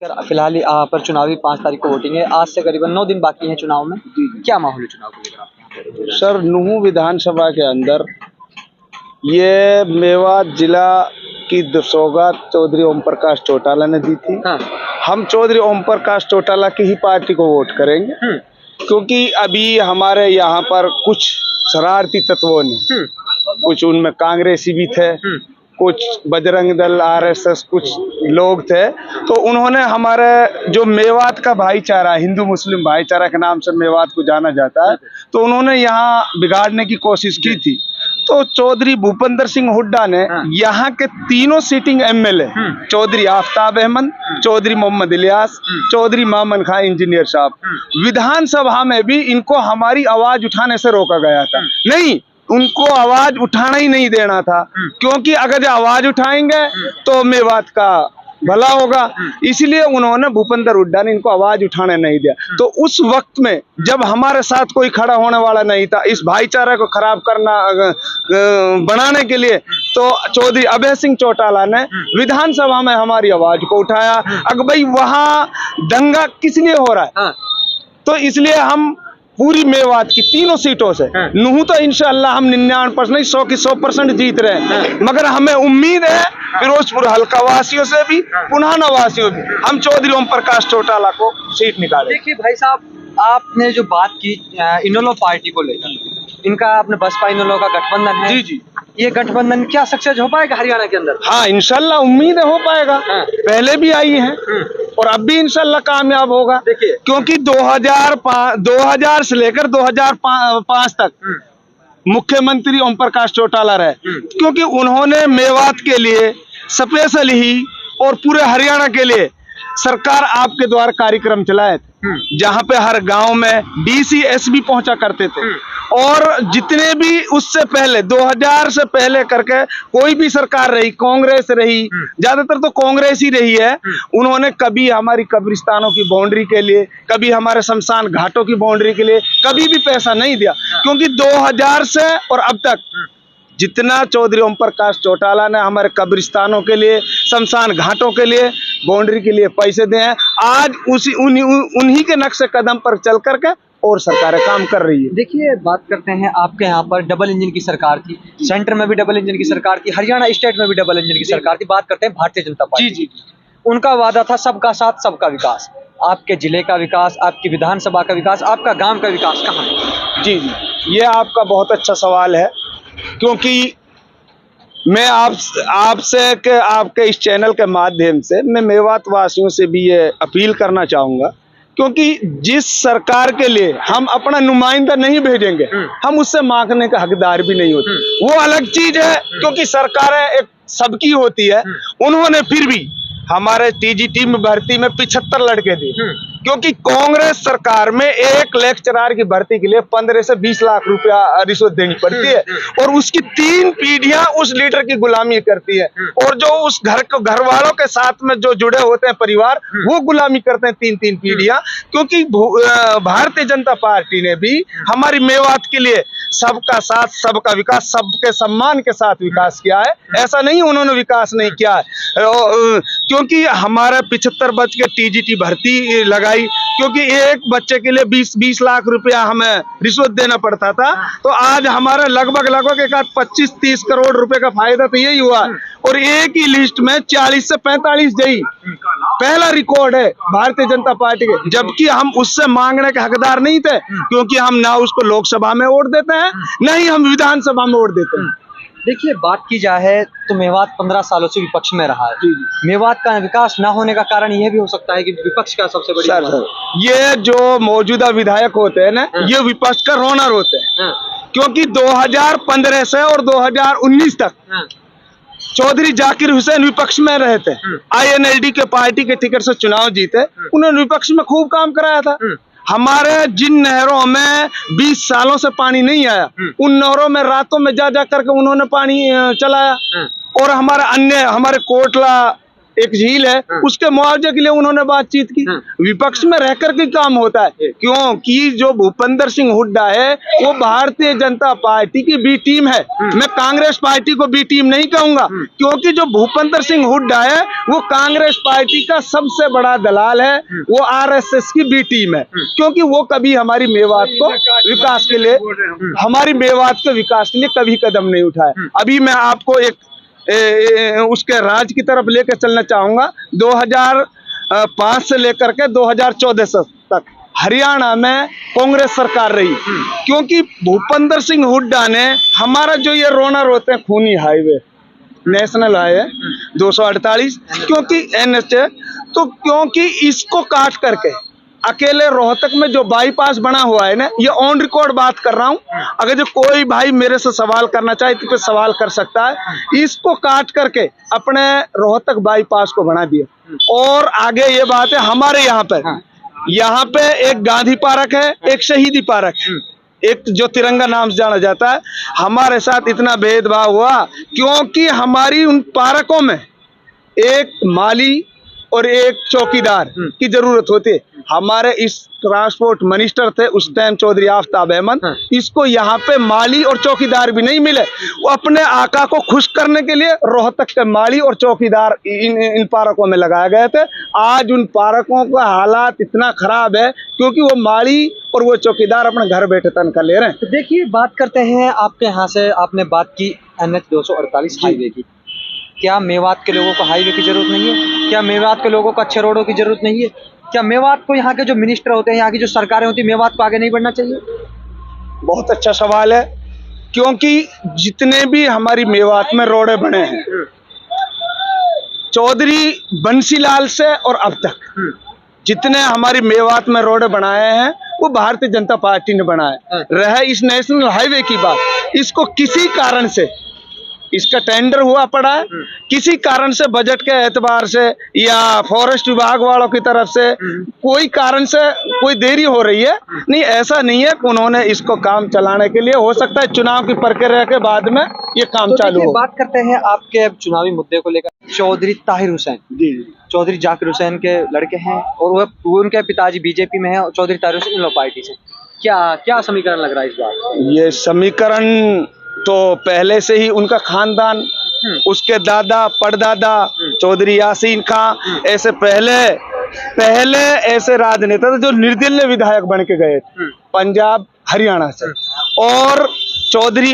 फिलहाल पर चुनावी 5 तारीख को वोटिंग है। आज से करीबन 9 दिन बाकी हैं चुनाव में। क्या माहौल है चुनाव को लेकर आपके यहाँ पे? सर, नूहू विधानसभा के अंदर ये मेवात जिला की सौगात चौधरी ओम प्रकाश चौटाला ने दी थी। हाँ। हम चौधरी ओम प्रकाश चौटाला की ही पार्टी को वोट करेंगे, क्योंकि अभी हमारे यहाँ पर कुछ शरारती तत्वों ने, कुछ उनमें कांग्रेसी भी थे, कुछ बजरंग दल, आरएसएस कुछ लोग थे, तो उन्होंने हमारे जो मेवात का भाईचारा, हिंदू मुस्लिम भाईचारा के नाम से मेवात को जाना जाता है, तो उन्होंने यहाँ बिगाड़ने की कोशिश की थी। तो चौधरी भूपेंद्र सिंह हुड्डा ने यहाँ के तीनों सीटिंग एमएलए, चौधरी आफ्ताब अहमद, चौधरी मोहम्मद इलियास, चौधरी मामन खां इंजीनियर साहब, विधानसभा में भी इनको हमारी आवाज उठाने से रोका गया था। नहीं, उनको आवाज उठाना ही नहीं देना था, क्योंकि अगर आवाज उठाएंगे तो मेवात का भला होगा, इसलिए उन्होंने भूपेंद्र हुड्डा ने इनको आवाज उठाने नहीं दिया। तो उस वक्त में जब हमारे साथ कोई खड़ा होने वाला नहीं था इस भाईचारे को खराब करना बनाने के लिए, तो चौधरी अभय सिंह चौटाला ने विधानसभा में हमारी आवाज को उठाया। अगर भाई वहां दंगा किस लिए हो रहा है, तो इसलिए हम पूरी मेवात की तीनों सीटों से, नूहू तो इंशाअल्लाह हम 99% नहीं 100 की 100% जीत रहे हैं, मगर हमें उम्मीद है फिरोजपुर हल्का वासियों से भी, पुनाना वासियों भी, हम चौधरी ओम प्रकाश चौटाला को सीट निकाले। देखिए भाई साहब, आपने जो बात की इनेलो पार्टी को लेकर, इनका आपने बसपा इनेलो का गठबंधन है। जी, ये गठबंधन क्या सक्सेस हो पाएगा हरियाणा के अंदर? हाँ, इंशाल्लाह उम्मीद है हो पाएगा। पहले भी आई है और अब भी इंशाल्लाह कामयाब होगा। देखिए, क्योंकि 2000 से लेकर 2005 तक मुख्यमंत्री ओम प्रकाश चौटाला रहे, क्योंकि उन्होंने मेवात के लिए स्पेशल ही और पूरे हरियाणा के लिए सरकार आपके द्वारा कार्यक्रम चलाए थे, जहां पे हर गांव में डीसी एसपी पहुंचा करते थे। और जितने भी उससे पहले 2000 से पहले करके कोई भी सरकार रही, कांग्रेस रही, ज्यादातर तो कांग्रेस ही रही है, उन्होंने कभी हमारी कब्रिस्तानों की बाउंड्री के लिए, कभी हमारे शमशान घाटों की बाउंड्री के लिए कभी भी पैसा नहीं दिया। क्योंकि 2000 से और अब तक जितना चौधरी ओम प्रकाश चौटाला ने हमारे कब्रिस्तानों के लिए, शमशान घाटों के लिए, बाउंड्री के लिए पैसे दिए हैं, आज उन्हीं के नक्शे कदम पर चल करके और सरकारें काम कर रही है। देखिए, बात करते हैं आपके यहाँ पर डबल इंजन की सरकार थी, सेंटर में भी डबल इंजन की सरकार थी, हरियाणा स्टेट में भी डबल इंजन की सरकार थी। बात करते हैं भारतीय जनता पार्टी। जी, उनका वादा था सबका साथ सबका विकास। आपके जिले का विकास, आपकी विधानसभा का विकास, आपका गांव का विकास कहाँ है? जी, ये आपका बहुत अच्छा सवाल है, क्योंकि मैं आपसे के आपके इस चैनल के माध्यम से मैं मेवात वासियों से भी ये अपील करना चाहूंगा, क्योंकि जिस सरकार के लिए हम अपना नुमाइंदा नहीं भेजेंगे, हम उससे मांगने का हकदार भी नहीं होते। वो अलग चीज है, क्योंकि सरकारें एक सबकी होती है। उन्होंने फिर भी हमारे टीजीटी में भर्ती में 75 लड़के दिए, क्योंकि कांग्रेस सरकार में एक लेक्चरर की भर्ती के लिए 15 से 20 लाख रुपया रिश्वत देनी पड़ती है, और उसकी 3 पीढ़ियां उस लीडर की गुलामी करती है, और जो उस घर वालों के साथ में जो जुड़े होते हैं परिवार, वो गुलामी करते हैं 3-3 पीढ़ियां। क्योंकि भारतीय जनता पार्टी ने भी हमारी मेवात के लिए सबका साथ सबका विकास, सबके सम्मान के साथ विकास किया है। ऐसा नहीं उन्होंने विकास नहीं किया है, क्योंकि हमारे 75 बच्चे के टीजीटी भर्ती लगाई, क्योंकि एक बच्चे के लिए 20 लाख रुपया हमें रिश्वत देना पड़ता था, तो आज हमारा लगभग एक 25-30 करोड़ रुपए का फायदा तो यही हुआ। और एक ही लिस्ट में 40 से 45 जई पहला रिकॉर्ड है भारतीय जनता पार्टी के, जबकि हम उससे मांगने के हकदार नहीं थे, क्योंकि हम ना उसको लोकसभा में वोट देते हैं, ना ही हम विधानसभा में वोट देते हैं। देखिए, बात की जाए तो मेवात 15 सालों से विपक्ष में रहा है। मेवात का विकास ना होने का कारण यह भी हो सकता है कि विपक्ष का सबसे बड़ी ये जो मौजूदा विधायक होते हैं ना, ये विपक्ष का रोनर होते हैं। क्योंकि 2015 से और 2019 तक चौधरी जाकिर हुसैन विपक्ष में रहे थे, INLD के पार्टी के टिकट से चुनाव जीते, उन्होंने विपक्ष में खूब काम कराया था। हमारे जिन नहरों में 20 सालों से पानी नहीं आया, उन नहरों में रातों में जा करके उन्होंने पानी चलाया। और हमारे कोटला एक झील है, उसके मुआवजे के लिए उन्होंने बातचीत की। विपक्ष में रहकर के काम होता है, क्योंकि जो भूपेंद्र सिंह हुड्डा है वो भारतीय जनता पार्टी की बी टीम है। मैं कांग्रेस पार्टी को बी टीम नहीं कहूंगा, क्योंकि जो भूपेंद्र सिंह हुड्डा है वो कांग्रेस पार्टी का सबसे बड़ा दलाल है, वो आरएसएस की बी टीम है, क्योंकि वो कभी हमारी मेवात को विकास के लिए, हमारी मेवात के विकास के लिए कभी कदम नहीं उठाया। अभी मैं आपको एक उसके राज की तरफ लेकर चलना चाहूंगा। 2005 से लेकर के 2014 तक हरियाणा में कांग्रेस सरकार रही, क्योंकि भूपेंद्र सिंह हुड्डा ने हमारा जो ये रोना रोते हैं खूनी हाईवे, नेशनल हाईवे 248, क्योंकि एनएच, तो क्योंकि इसको काट करके अकेले रोहतक में जो बाईपास बना हुआ है ना, ये ऑन रिकॉर्ड बात कर रहा हूँ, अगर जो कोई भाई मेरे से सवाल करना चाहे तो सवाल कर सकता है। इसको काट करके अपने रोहतक बाईपास को बना दिया। और आगे ये बात है, हमारे यहाँ पे एक गांधी पार्क है, एक शहीदी पार्क है, एक जो तिरंगा नाम से जाना जाता है। हमारे साथ इतना भेदभाव हुआ क्योंकि हमारी उन पार्कों में एक माली और एक चौकीदार की जरूरत होती है। हमारे इस ट्रांसपोर्ट मिनिस्टर थे उस टाइम चौधरी आफ्ताब अहमद, इसको यहाँ पे माली और चौकीदार भी नहीं मिले। वो अपने आका को खुश करने के लिए रोहतक के माली और चौकीदार इन पार्कों में लगाए गए थे। आज उन पार्कों का हालात इतना खराब है क्योंकि वो माली और वो चौकीदार अपने घर बैठे तनख्वाह ले रहे हैं। तो देखिए, बात करते हैं आपके यहाँ से, आपने बात की NH 248 हाईवे की। क्या मेवात के लोगों को हाईवे की जरूरत नहीं है? क्या मेवात के लोगों को अच्छे रोडों की जरूरत नहीं है? क्या मेवात को, यहाँ के जो मिनिस्टर होते हैं, यहाँ की जो सरकारें होती है, मेवात को आगे नहीं बढ़ना चाहिए? बहुत अच्छा सवाल है, क्योंकि जितने भी हमारी मेवात में रोडे बने हैं, चौधरी बंसीलाल से और अब तक जितने हमारी मेवात में रोड बनाए हैं वो भारतीय जनता पार्टी ने बनाए। रहे इस नेशनल हाईवे की बात, इसको किसी कारण से, इसका टेंडर हुआ पड़ा है, किसी कारण से बजट के एतबार से या फॉरेस्ट विभाग वालों की तरफ से कोई कारण से कोई देरी हो रही है। नहीं, ऐसा नहीं है, उन्होंने इसको काम चलाने के लिए, हो सकता है चुनाव की प्रक्रिया के बाद में ये काम चालू हो। बात करते हैं आपके चुनावी मुद्दे को लेकर। चौधरी ताहिर हुसैन जी, चौधरी जाकिर हुसैन के लड़के हैं और वो उनके पिताजी बीजेपी में हैं और चौधरी ताहिर हुसैन इन लोग पार्टी से। क्या समीकरण लग रहा है इस बार? ये समीकरण तो पहले से ही उनका खानदान, उसके दादा परदादा चौधरी यासीन खां ऐसे पहले ऐसे राजनेता थे जो निर्दलीय विधायक बन के गए पंजाब हरियाणा से। और चौधरी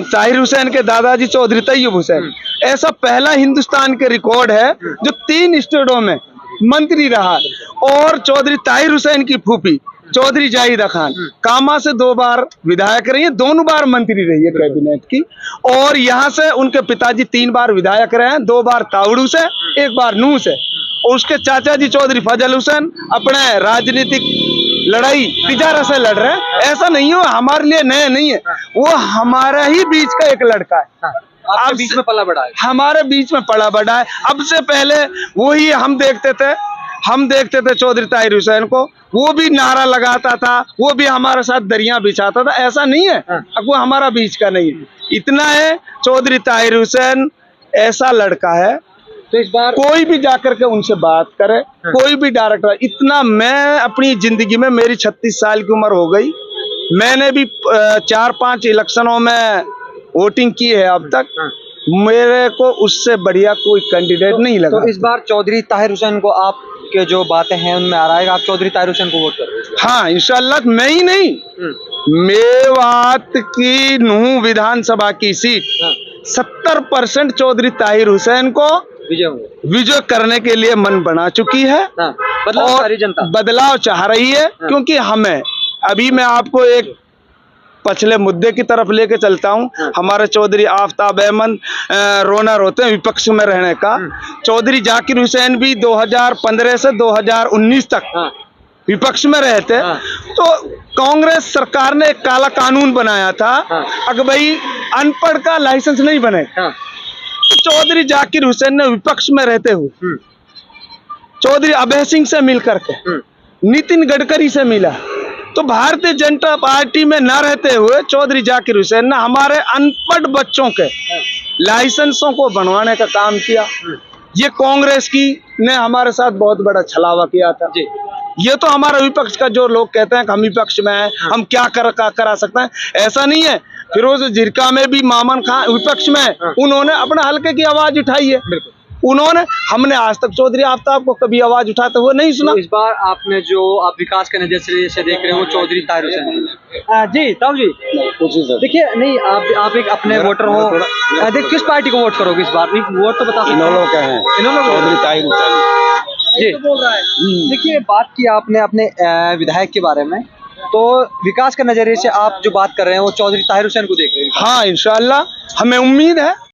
ताहिर हुसैन के दादाजी चौधरी तैयब हुसैन ऐसा पहला हिंदुस्तान के रिकॉर्ड है जो 3 स्टेटों में मंत्री रहा। और चौधरी ताहिर हुसैन की फूफी चौधरी जाहिदा खान कामा से 2 बार विधायक रही है, दोनों बार मंत्री रही है कैबिनेट की। और यहाँ से उनके पिताजी 3 बार विधायक रहे हैं, 2 बार तावड़ू से, 1 बार नूह से। और उसके चाचा जी चौधरी फजल हुसैन अपने राजनीतिक लड़ाई तिजारा से लड़ रहे हैं। ऐसा नहीं हो, हमारे लिए नए नहीं है, वो हमारे ही बीच का एक लड़का है। आपके बीच में पला बड़ा है, हमारे बीच में पला बड़ा है। अब से पहले वही हम देखते थे चौधरी ताहिर हुसैन को, वो भी नारा लगाता था, वो भी हमारे साथ दरिया बिछाता था। ऐसा नहीं है, अब वो हमारा बीच का नहीं है। इतना है, चौधरी ताहिर हुसैन ऐसा लड़का है, तो इस बार कोई भी जाकर के उनसे बात करे, कोई भी डायरेक्टर, इतना मैं अपनी जिंदगी में, मेरी 36 साल की उम्र हो गई, मैंने भी 4-5 इलेक्शनों में वोटिंग की है अब तक, मेरे को उससे बढ़िया कोई कैंडिडेट नहीं लगा। तो इस बार चौधरी ताहिर हुसैन को, आप के जो बातें हैं उनमें आ रहा है, आप चौधरी ताहिर हुसैन को वोट करोगे? हाँ, इंशाल्लाह। मैं ही नहीं, मेवात की नूह विधानसभा की सीट 70% चौधरी ताहिर हुसैन को विजय करने के लिए मन बना चुकी है। और बदलाव चाह रही है, क्योंकि हमें, अभी मैं आपको एक पछले मुद्दे की तरफ लेके चलता हूं। हमारे चौधरी आफ्ताब अहमद रोना रोते हैं विपक्ष में रहने का। चौधरी जाकिर हुसैन भी 2015 से 2019 तक विपक्ष में रहे थे। तो कांग्रेस सरकार ने एक काला कानून बनाया था, अगर भाई अनपढ़ का लाइसेंस नहीं बने। तो चौधरी जाकिर हुसैन ने विपक्ष में रहते हुए चौधरी अभय सिंह से मिल करके, नितिन गडकरी से मिला, तो भारतीय जनता पार्टी में न रहते हुए चौधरी जाकिर हुसैन ने हमारे अनपढ़ बच्चों के लाइसेंसों को बनवाने का काम किया। ये कांग्रेस की ने हमारे साथ बहुत बड़ा छलावा किया था। जी। ये तो हमारा विपक्ष का जो लोग कहते हैं कि हम विपक्ष में हैं, हम क्या करा सकते हैं, ऐसा नहीं है। फिरोज झिरका में भी मामन खान विपक्ष में है, उन्होंने अपने हल्के की आवाज उठाई है। बिल्कुल। उन्होंने, हमने आज तक चौधरी आफ्ताब को कभी आवाज उठाते हुए नहीं सुना। तो इस बार आपने जो आप विकास के नजरिए से देख रहे हो वो चौधरी ताहिर हुसैन जी। ताऊ जी देखिए, नहीं आप एक अपने वोटर हो, देखिए किस पार्टी को वोट करोगे इस बार? वोट तो बता सकते हैं। चौधरी ताहिर हुसैन जी बोल रहा है। देखिए, बात की आपने अपने विधायक के बारे में, तो विकास के नजरिए से आप जो बात कर रहे हैं वो चौधरी ताहिर हुसैन को देख रहे हैं। हाँ, इंशाअल्लाह हमें उम्मीद है।